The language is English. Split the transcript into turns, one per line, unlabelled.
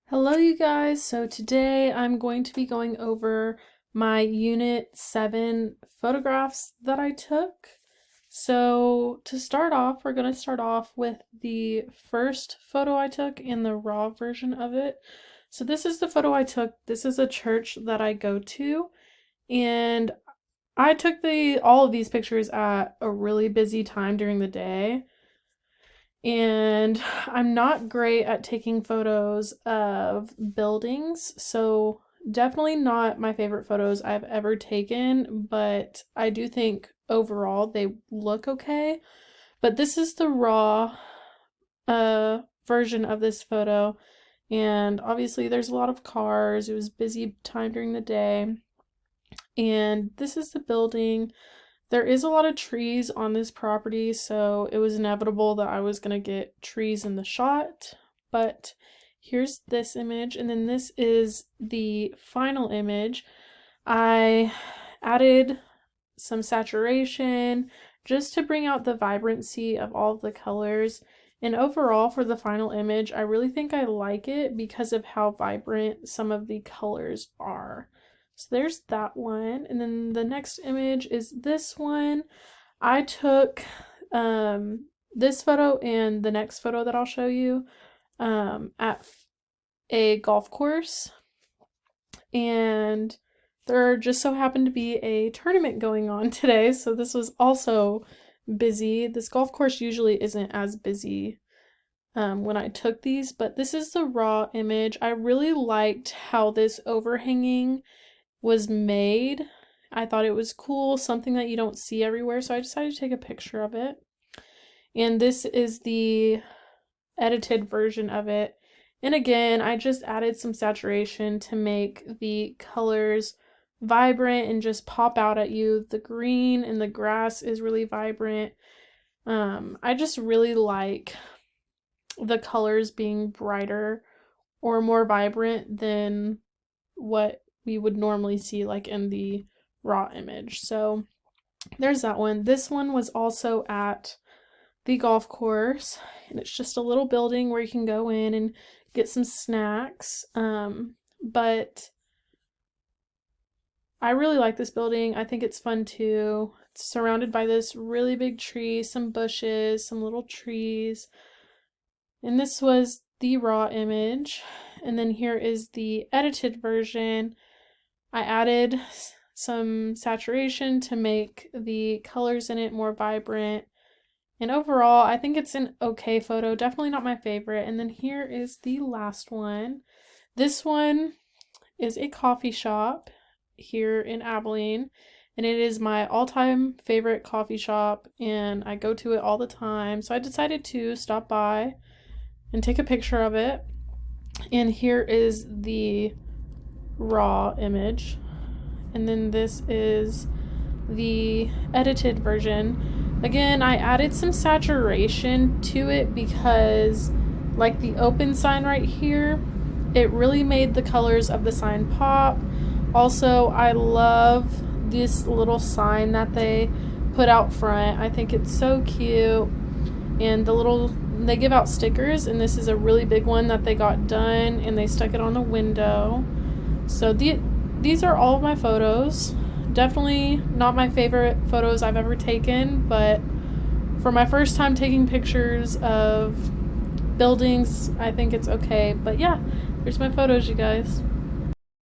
Hello, you guys. So today I'm going to be going over my Unit 7 photographs that I took. So to start off, we're going to start off with the first photo I took in the raw version of it. So this is the photo I took. This is a church that I go to, and I took all of these pictures at a really busy time during the day. And I'm not great at taking photos of buildings, so definitely not my favorite photos I've ever taken, but I do think overall they look okay. But this is the raw version of this photo, and obviously there's a lot of cars. It was busy time during the day. And this is the building. There is a lot of trees on this property, so it was inevitable that I was gonna get trees in the shot. But here's this image, and then this is the final image. I added some saturation just to bring out the vibrancy of all of the colors. And overall, for the final image, I really think I like it because of how vibrant some of the colors are. So there's that one. And then the next image is this one. I took this photo and the next photo that I'll show you at a golf course. And there just so happened to be a tournament going on today, so this was also busy. This golf course usually isn't as busy when I took these, but this is the raw image. I really liked how this overhanging was made. I thought it was cool, something that you don't see everywhere, so I decided to take a picture of it. And this is the edited version of it. And again, I just added some saturation to make the colors vibrant and just pop out at you. The green and the grass is really vibrant. I just really like the colors being brighter or more vibrant than what we would normally see like in the raw image. So there's that one. This one was also at the golf course, and it's just a little building where you can go in and get some snacks. But I really like this building. I think it's fun too. It's surrounded by this really big tree, some bushes, some little trees. And this was the raw image. And then here is the edited version. I added some saturation to make the colors in it more vibrant. And overall, I think it's an okay photo. Definitely not my favorite. And then here is the last one. This one is a coffee shop here in Abilene, and it is my all-time favorite coffee shop, and I go to it all the time. So I decided to stop by and take a picture of it. And here is the raw image. And then this is the edited version. Again, I added some saturation to it because, like the open sign right here, it really made the colors of the sign pop. Also, I love this little sign that they put out front. I think it's so cute. And they give out stickers, and this is a really big one that they got done, and they stuck it on the window. So these are all of my photos. Definitely not my favorite photos I've ever taken, but for my first time taking pictures of buildings, I think it's okay. But yeah, here's my photos, you guys.